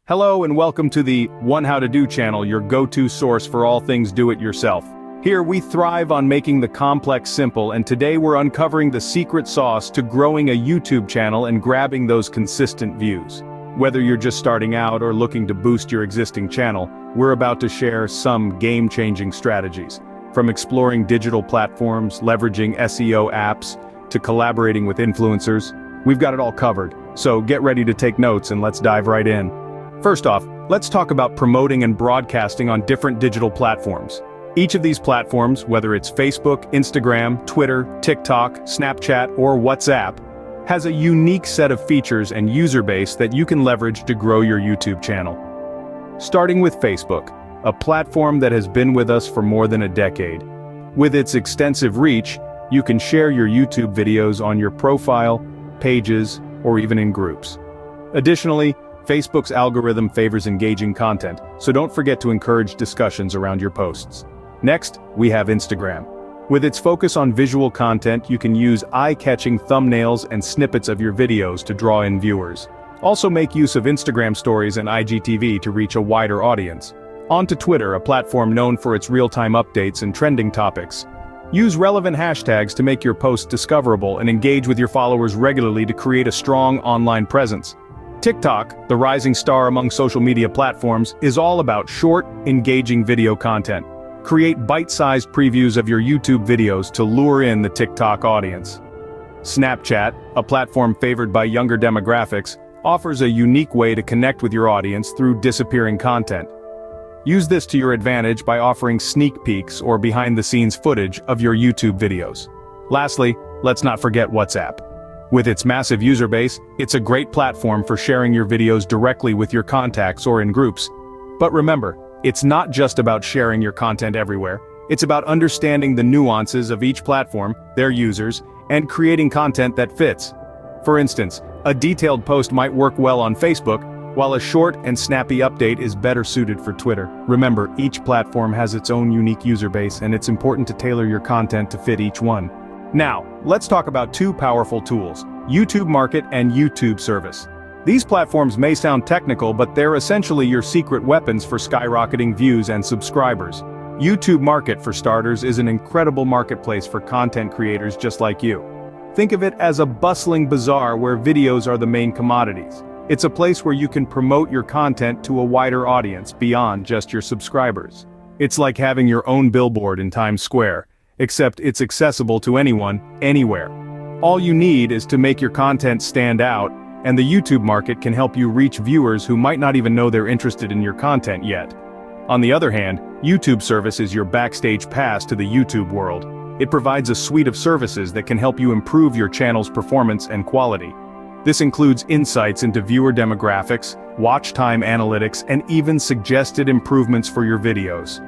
Hello and welcome to the One How to Do channel, your go-to source for all things do-it-yourself. Here we thrive on making the complex simple, and today we're uncovering the secret sauce to growing a YouTube channel and grabbing those consistent views. Whether you're just starting out or looking to boost your existing channel, we're about to share some game-changing strategies. From exploring digital platforms, leveraging SEO apps, to collaborating with influencers, we've got it all covered. So get ready to take notes and let's dive right in. First off, let's talk about promoting and broadcasting on different digital platforms. Each of these platforms, whether it's Facebook, Instagram, Twitter, TikTok, Snapchat, or WhatsApp, has a unique set of features and user base that you can leverage to grow your YouTube channel. Starting with Facebook, a platform that has been with us for more than a decade. With its extensive reach, you can share your YouTube videos on your profile, pages, or even in groups. Additionally, Facebook's algorithm favors engaging content, so don't forget to encourage discussions around your posts. Next, we have Instagram. With its focus on visual content, you can use eye-catching thumbnails and snippets of your videos to draw in viewers. Also make use of Instagram stories and IGTV to reach a wider audience. On to Twitter, a platform known for its real-time updates and trending topics. Use relevant hashtags to make your posts discoverable and engage with your followers regularly to create a strong online presence. TikTok, the rising star among social media platforms, is all about short, engaging video content. Create bite-sized previews of your YouTube videos to lure in the TikTok audience. Snapchat, a platform favored by younger demographics, offers a unique way to connect with your audience through disappearing content. Use this to your advantage by offering sneak peeks or behind-the-scenes footage of your YouTube videos. Lastly, let's not forget WhatsApp. With its massive user base, it's a great platform for sharing your videos directly with your contacts or in groups. But remember, it's not just about sharing your content everywhere, it's about understanding the nuances of each platform, their users, and creating content that fits. For instance, a detailed post might work well on Facebook, while a short and snappy update is better suited for Twitter. Remember, each platform has its own unique user base, and it's important to tailor your content to fit each one. Now, let's talk about two powerful tools, YouTube Market and YouTube Service. These platforms may sound technical, but they're essentially your secret weapons for skyrocketing views and subscribers. YouTube Market, for starters, is an incredible marketplace for content creators just like you. Think of it as a bustling bazaar where videos are the main commodities. It's a place where you can promote your content to a wider audience beyond just your subscribers. It's like having your own billboard in Times Square, except it's accessible to anyone, anywhere. All you need is to make your content stand out, and the YouTube Market can help you reach viewers who might not even know they're interested in your content yet. On the other hand, YouTube Service is your backstage pass to the YouTube world. It provides a suite of services that can help you improve your channel's performance and quality. This includes insights into viewer demographics, watch time analytics, and even suggested improvements for your videos.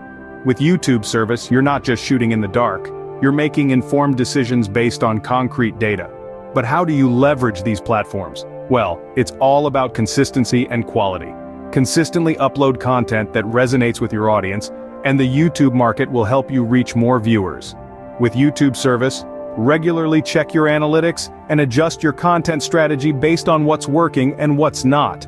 With YouTube Service, you're not just shooting in the dark, you're making informed decisions based on concrete data. But how do you leverage these platforms? Well, it's all about consistency and quality. Consistently upload content that resonates with your audience, and the YouTube Market will help you reach more viewers. With YouTube Service, regularly check your analytics and adjust your content strategy based on what's working and what's not.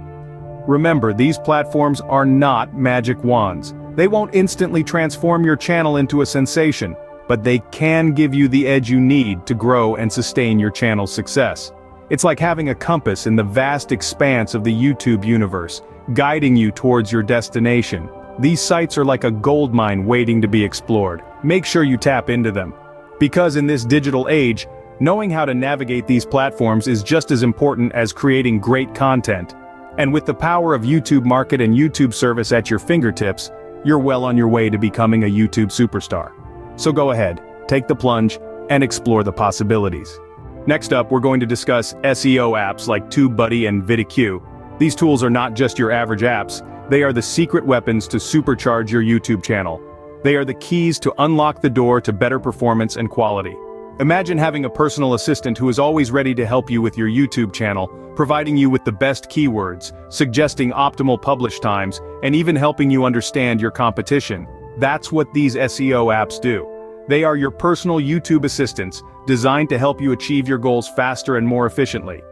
Remember, these platforms are not magic wands. They won't instantly transform your channel into a sensation, but they can give you the edge you need to grow and sustain your channel's success. It's like having a compass in the vast expanse of the YouTube universe, guiding you towards your destination. These sites are like a goldmine waiting to be explored. Make sure you tap into them. Because in this digital age, knowing how to navigate these platforms is just as important as creating great content. And with the power of YouTube Market and YouTube Service at your fingertips, you're well on your way to becoming a YouTube superstar. So go ahead, take the plunge, and explore the possibilities. Next up, we're going to discuss SEO apps like Tubebuddy and Vidiq. These tools are not just your average apps, they are the secret weapons to supercharge your YouTube channel. They are the keys to unlock the door to better performance and quality. Imagine having a personal assistant who is always ready to help you with your YouTube channel, providing you with the best keywords, suggesting optimal publish times, and even helping you understand your competition. That's what these SEO apps do. They are your personal YouTube assistants, designed to help you achieve your goals faster and more efficiently.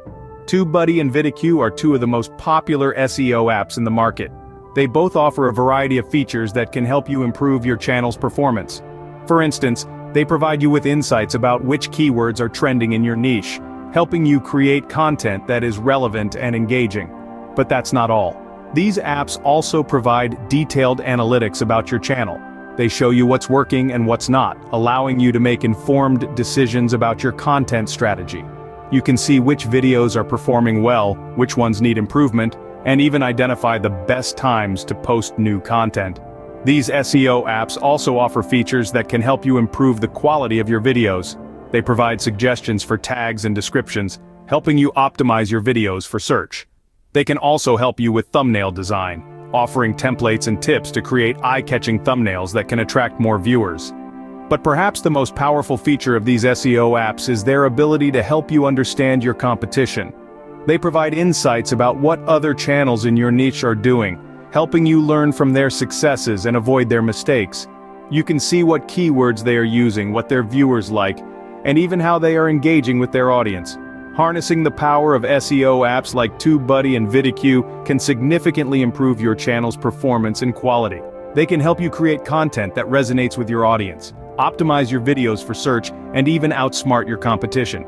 Tubebuddy and Vidiq are two of the most popular SEO apps in the market. They both offer a variety of features that can help you improve your channel's performance. For instance, they provide you with insights about which keywords are trending in your niche, helping you create content that is relevant and engaging. But that's not all. These apps also provide detailed analytics about your channel. They show you what's working and what's not, allowing you to make informed decisions about your content strategy. You can see which videos are performing well, which ones need improvement, and even identify the best times to post new content. These SEO apps also offer features that can help you improve the quality of your videos. They provide suggestions for tags and descriptions, helping you optimize your videos for search. They can also help you with thumbnail design, offering templates and tips to create eye-catching thumbnails that can attract more viewers. But perhaps the most powerful feature of these SEO apps is their ability to help you understand your competition. They provide insights about what other channels in your niche are doing, helping you learn from their successes and avoid their mistakes. You can see what keywords they are using, what their viewers like, and even how they are engaging with their audience. Harnessing the power of SEO apps like Tubebuddy and Vidiq can significantly improve your channel's performance and quality. They can help you create content that resonates with your audience, optimize your videos for search, and even outsmart your competition.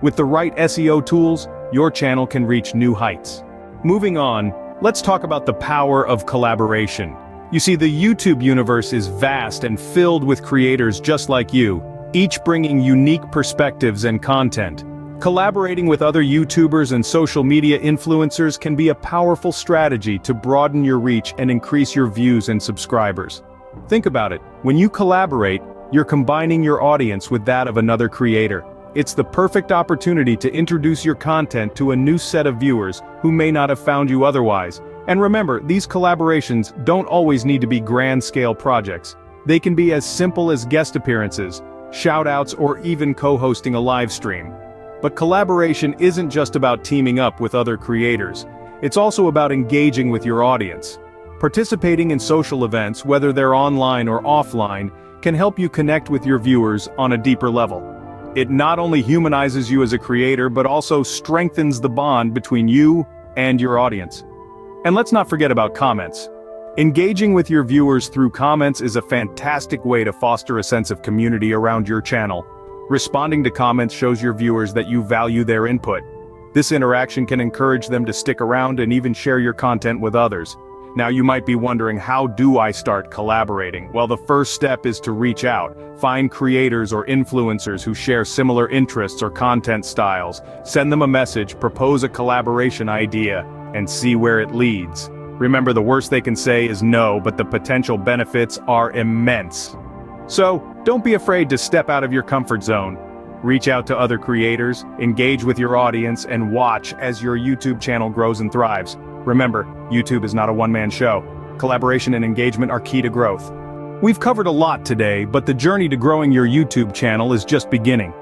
With the right SEO tools, your channel can reach new heights. Moving on, let's talk about the power of collaboration. You see, the YouTube universe is vast and filled with creators just like you, each bringing unique perspectives and content. Collaborating with other YouTubers and social media influencers can be a powerful strategy to broaden your reach and increase your views and subscribers. Think about it, when you collaborate, you're combining your audience with that of another creator. It's the perfect opportunity to introduce your content to a new set of viewers who may not have found you otherwise. And remember, these collaborations don't always need to be grand-scale projects. They can be as simple as guest appearances, shoutouts, or even co-hosting a live stream. But collaboration isn't just about teaming up with other creators. It's also about engaging with your audience. Participating in social events, whether they're online or offline, can help you connect with your viewers on a deeper level. It not only humanizes you as a creator, but also strengthens the bond between you and your audience. And let's not forget about comments. Engaging with your viewers through comments is a fantastic way to foster a sense of community around your channel. Responding to comments shows your viewers that you value their input. This interaction can encourage them to stick around and even share your content with others. Now you might be wondering, how do I start collaborating? Well, the first step is to reach out. Find creators or influencers who share similar interests or content styles. Send them a message, propose a collaboration idea, and see where it leads. Remember, the worst they can say is no, but the potential benefits are immense. So, don't be afraid to step out of your comfort zone. Reach out to other creators, engage with your audience, and watch as your YouTube channel grows and thrives. Remember, YouTube is not a one-man show. Collaboration and engagement are key to growth. We've covered a lot today, but the journey to growing your YouTube channel is just beginning.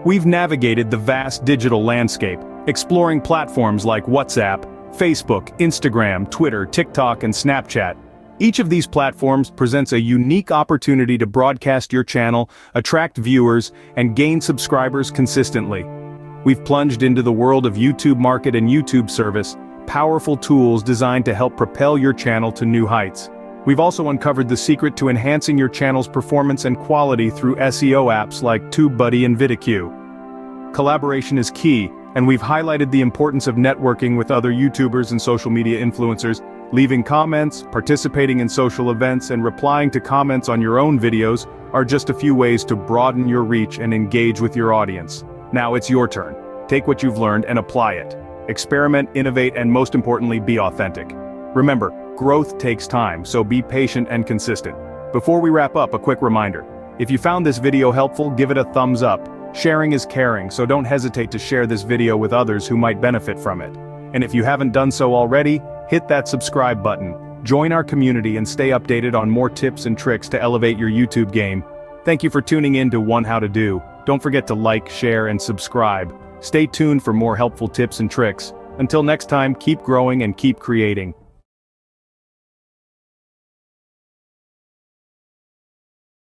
We've navigated the vast digital landscape, exploring platforms like WhatsApp, Facebook, Instagram, Twitter, TikTok, and Snapchat. Each of these platforms presents a unique opportunity to broadcast your channel, attract viewers, and gain subscribers consistently. We've plunged into the world of YouTube Market and YouTube Service, powerful tools designed to help propel your channel to new heights. We've also uncovered the secret to enhancing your channel's performance and quality through SEO apps like Tubebuddy and Vidiq. Collaboration is key, and we've highlighted the importance of networking with other YouTubers and social media influencers. Leaving comments, participating in social events, and replying to comments on your own videos are just a few ways to broaden your reach and engage with your audience. Now it's your turn. Take what you've learned and apply it. Experiment, innovate, and most importantly, be authentic. Remember, growth takes time, so be patient and consistent. Before we wrap up, a quick reminder. If you found this video helpful, give it a thumbs up. Sharing is caring, so don't hesitate to share this video with others who might benefit from it. And if you haven't done so already, hit that subscribe button. Join our community and stay updated on more tips and tricks to elevate your YouTube game. Thank you for tuning in to One How to Do. Don't forget to like, share, and subscribe. Stay tuned for more helpful tips and tricks. Until next time, keep growing and keep creating.